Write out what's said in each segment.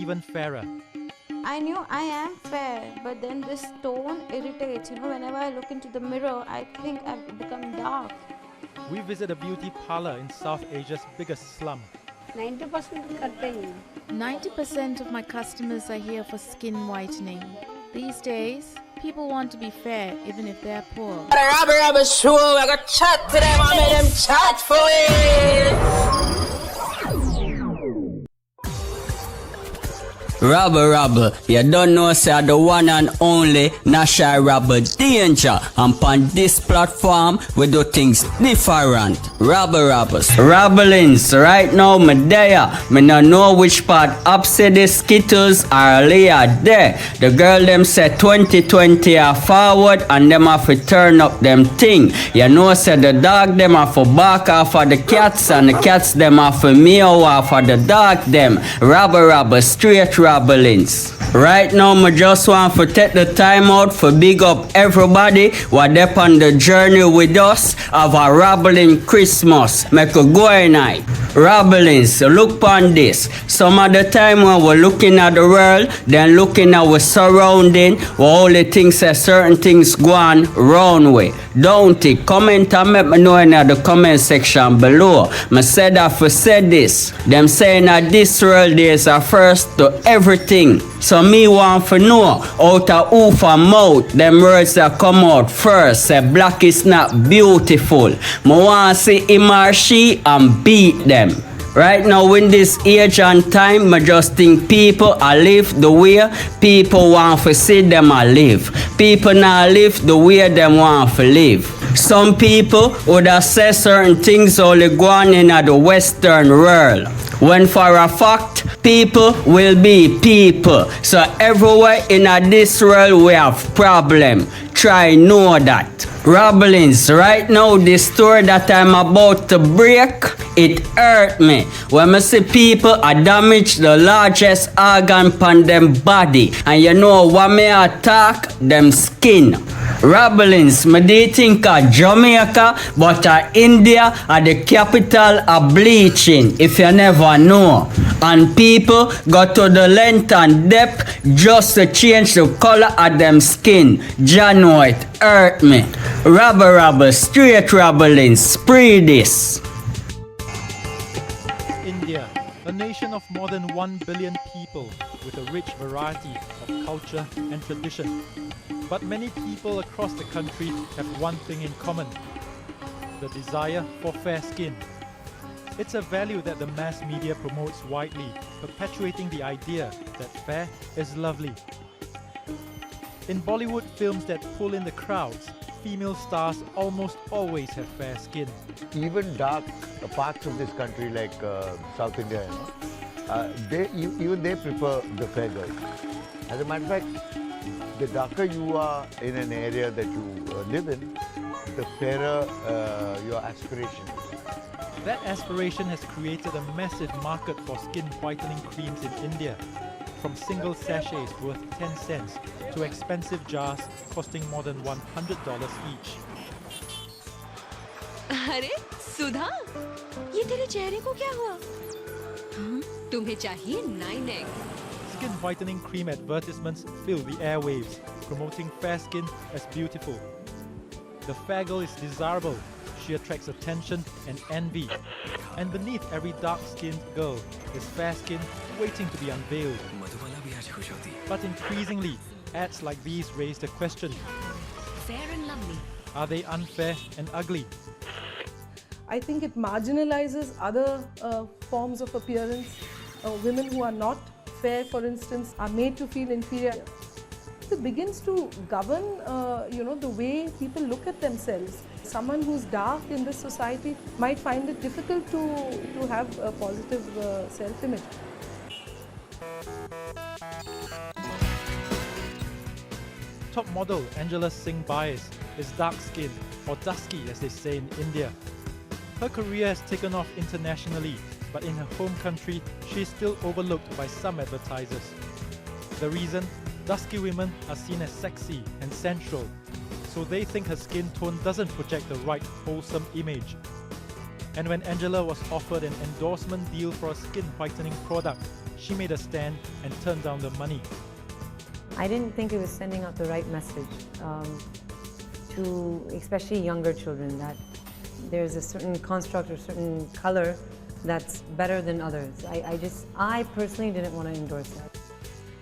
even fairer. I knew I am fair, but then this tone irritates. Whenever I look into the mirror, I think I've become dark. We visit a beauty parlor in South Asia's biggest slum. 90% करते हैं. 90% of my customers are here for skin whitening. These days, people want to be fair even if they're poor. RABBLE RABBLE SHOW, I got chat to them, I made them chat for it. Rabble Rabble, you don't know say the one and only NASH-I Rabble Danger. And on this platform we do things different. Rabble Rabbles, Rabblings. Right now me there, me no know which part upset the Skittles are layer there. The girl them say 2020 are forward and them have to turn up them thing. You know say the dog them have to bark off of the cats and the cats them have to meow off of the dog them. Rabble Rabble, straight Rabblings. Right now, I just want to take the time out for big up everybody what they on the journey with us of a rabbling Christmas. Make a go night. Rabblings, look on this. Some of the time when we're looking at the world, then looking at our surrounding, we only think say certain things go on wrong way. Don't it? Comment and let me know in the comment section below. I said that for said this. Them saying that this world is a first to everything. So me want to know out of who for mouth them words that come out first. Say black is not beautiful. Me want to see him or she and beat them. Right now in this age and time, I just think people are live the way people want to see them a live. People not live the way them want to live. Some people would have said certain things only go on in the Western world. When for a fact, people will be people. So everywhere in this world we have problem. Try know that. Rabblings, right now this story that I'm about to break, it hurt me. When I see people damage the largest organ on them body. And you know what may attack? Them skin. Rabblings, me do think of Jamaica, but India are the capital of bleaching, if you never know. And people go to the length and depth just to change the color of them skin. Jano, it hurt me. Rabble Rabble, straight Rabblings, spree this. India, a nation of more than 1 billion people with a rich variety of culture and tradition. But many people across the country have one thing in common: the desire for fair skin. It's a value that the mass media promotes widely, perpetuating the idea that fair is lovely. In Bollywood films that pull in the crowds, female stars almost always have fair skin. Even dark parts of this country like South India, they prefer the fair girls. As a matter of fact, the darker you are in an area that you live in, the fairer your aspiration. That aspiration has created a massive market for skin whitening creams in India, from single sachets worth 10 cents to expensive jars costing more than $100 each. अरे सुधा, ये तेरे चेहरे को क्या हुआ? तुम्हें चाहिए 9X. Skin whitening cream advertisements fill the airwaves, promoting fair skin as beautiful. The fair girl is desirable. She attracts attention and envy. And beneath every dark-skinned girl is fair skin waiting to be unveiled. But increasingly, ads like these raise the question: Fair and lovely. are they unfair and ugly? I think it marginalizes other forms of appearance. Women who are not fair, for instance, are made to feel inferior. It begins to govern, the way people look at themselves. Someone who's dark in this society might find it difficult to have a positive self-image. Top model Angela Singh Baez is dark-skinned, or dusky as they say in India. Her career has taken off internationally, but in her home country, she is still overlooked by some advertisers. The reason? Dusky women are seen as sexy and sensual, so they think her skin tone doesn't project the right wholesome image. And when Angela was offered an endorsement deal for a skin whitening product, she made a stand and turned down the money. I didn't think it was sending out the right message to especially younger children, that there's a certain construct or certain color that's better than others. I personally didn't want to endorse that.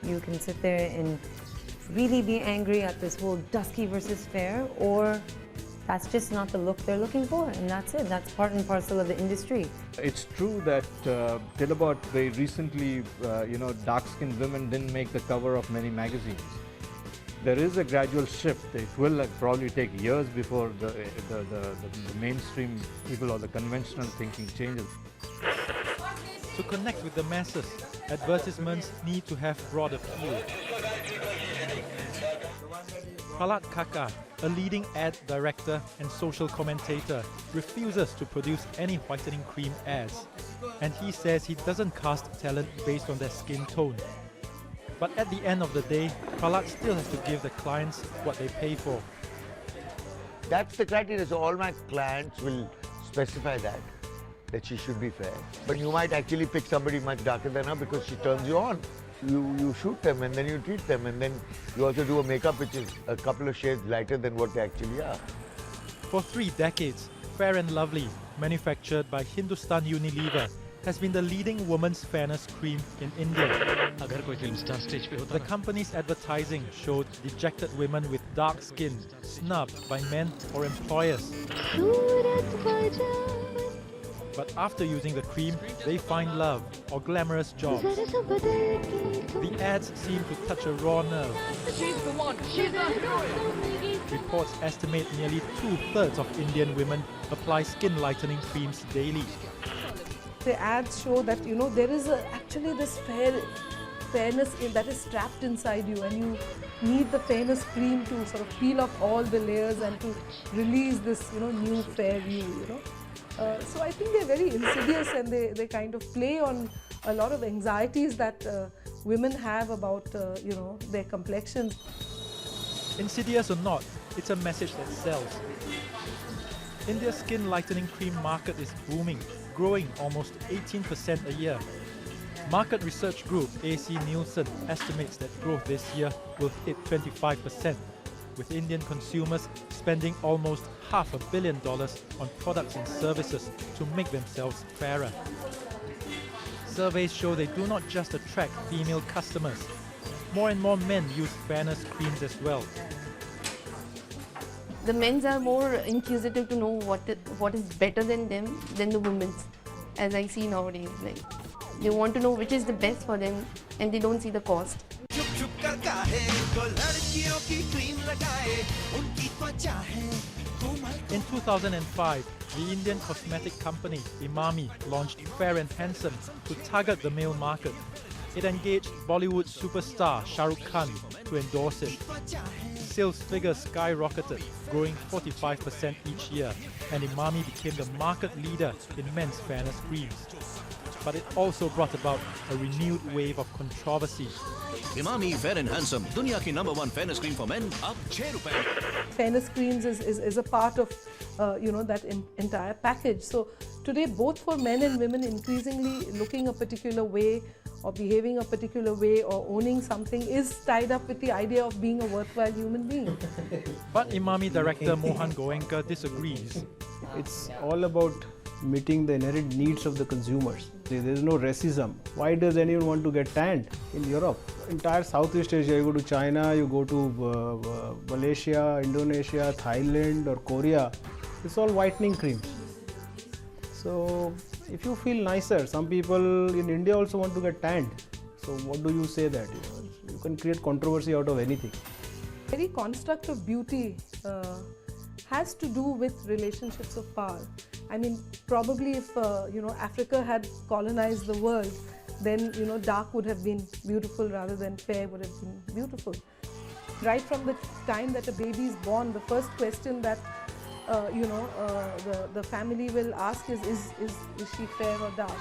You can sit there and really be angry at this whole dusky versus fair, or that's just not the look they're looking for, and that's it. That's part and parcel of the industry. It's true that till about very recently, dark-skinned women didn't make the cover of many magazines. There is a gradual shift. It will probably take years before the mainstream people or the conventional thinking changes. To connect with the masses, advertisements need to have broad appeal. Prahlad Kaka, a leading ad director and social commentator, refuses to produce any whitening cream ads. And he says he doesn't cast talent based on their skin tone. But at the end of the day, Prahlad still has to give the clients what they pay for. That's the criteria. So all my clients will specify that she should be fair. But you might actually pick somebody much darker than her because she turns you on. You shoot them and then you treat them, and then you also do a makeup which is a couple of shades lighter than what they actually are. For 3 decades, Fair and Lovely, manufactured by Hindustan Unilever, has been the leading women's fairness cream in India. The company's advertising showed dejected women with dark skin snubbed by men or employers. But after using the cream, they find love or glamorous jobs. The ads seem to touch a raw nerve. She's the one. She's the heroine. Reports estimate nearly 2/3 of Indian women apply skin lightening creams daily. The ads show that there is actually this fairness that is trapped inside you, and you need the fairness cream to sort of peel off all the layers and to release this new fair you. So I think they're very insidious, and they kind of play on a lot of anxieties that women have about their complexion. Insidious or not, it's a message that sells. India's skin lightening cream market is booming, growing almost 18% a year. Market research group AC Nielsen estimates that growth this year will hit 25%, with Indian consumers spending almost $500 million on products and services to make themselves fairer. Surveys show they do not just attract female customers. More and more men use fairness creams as well. The men's are more inquisitive to know what is better than them than the women's, as I see nowadays. Like, they want to know which is the best for them, and they don't see the cost. In 2005, the Indian cosmetic company Emami launched Fair and Handsome to target the male market. It engaged Bollywood superstar Shah Rukh Khan to endorse it. Sales figures skyrocketed, growing 45% each year, and Emami became the market leader in men's fairness creams. But it also brought about a renewed wave of controversy. Emami Fair and Handsome, दुनिया की #1 fairness cream for men, अब ₹6. Fairness creams is a part of that entire package. So today, both for men and women, increasingly looking a particular way or behaving a particular way or owning something is tied up with the idea of being a worthwhile human being. But Emami director Mohan Goenka disagrees. It's all about meeting the inherent needs of the consumers. There is no racism. Why does anyone want to get tanned in Europe? Entire Southeast Asia, you go to China, you go to Malaysia, Indonesia, Thailand or Korea, it's all whitening creams. So if you feel nicer, some people in India also want to get tanned. So what do you say that? You can create controversy out of anything. Very construct of beauty has to do with relationships of power. I mean, probably if Africa had colonized the world, then dark would have been beautiful rather than fair would have been beautiful. Right from the time that a baby is born, the first question that the family will ask is she fair or dark?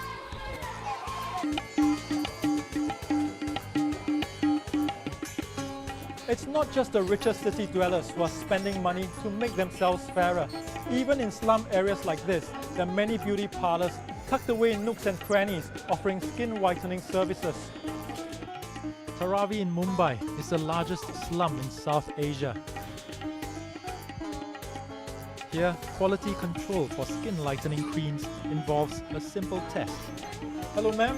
It's not just the richer city dwellers who are spending money to make themselves fairer. Even in slum areas like this, there are many beauty parlors tucked away in nooks and crannies, offering skin whitening services. Dharavi in Mumbai is the largest slum in South Asia. Here, quality control for skin lightening creams involves a simple test. Hello ma'am,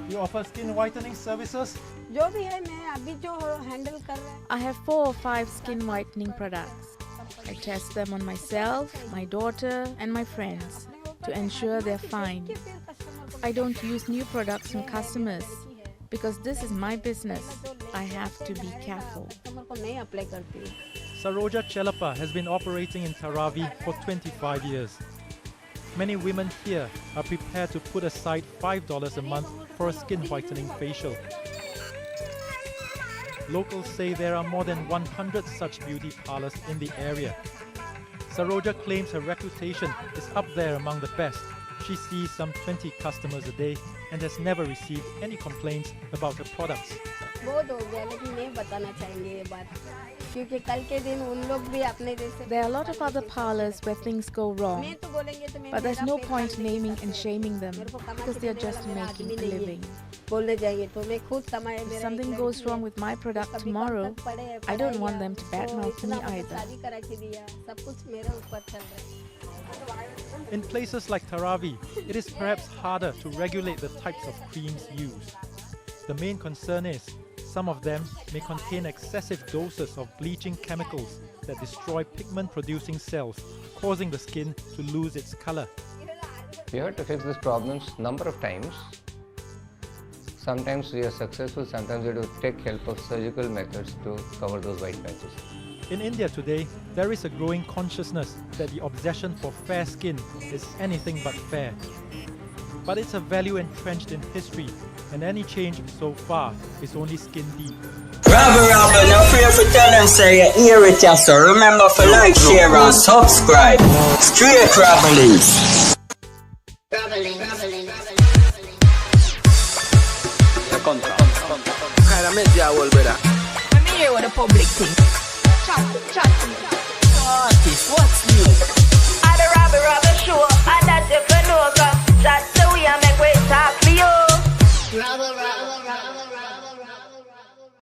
you offer skin whitening services? I have 4 or 5 skin whitening products. I test them on myself, my daughter and my friends to ensure they're fine. I don't use new products from customers because this is my business. I have to be careful. Saroja Chelappa has been operating in Dharavi for 25 years. Many women here are prepared to put aside $5 a month for a skin whitening facial. Locals say there are more than 100 such beauty parlors in the area. Saroja claims her reputation is up there among the best. She sees some 20 customers a day and has never received any complaints about her products. There are a lot of other parlors where things go wrong, but there's no point naming and shaming them because they're just making a living. If something goes wrong with my product tomorrow, I don't want them to badmouth me either. In places like Dharavi, it is perhaps harder to regulate the types of creams used. The main concern is some of them may contain excessive doses of bleaching chemicals that destroy pigment-producing cells, causing the skin to lose its color. We have to fix these problems number of times. Sometimes we are successful, sometimes we have to take help of surgical methods to cover those white patches. In India today, there is a growing consciousness that the obsession for fair skin is anything but fair. But it's a value entrenched in history, and any change so far is only skin deep. Rabble, rabble, no fear for tell them say you hear it, yes, so remember to like, share and subscribe. Straight rabblings. Claramente ya volverá. Let me hear what the public thinks. Chat. Artist, what's new?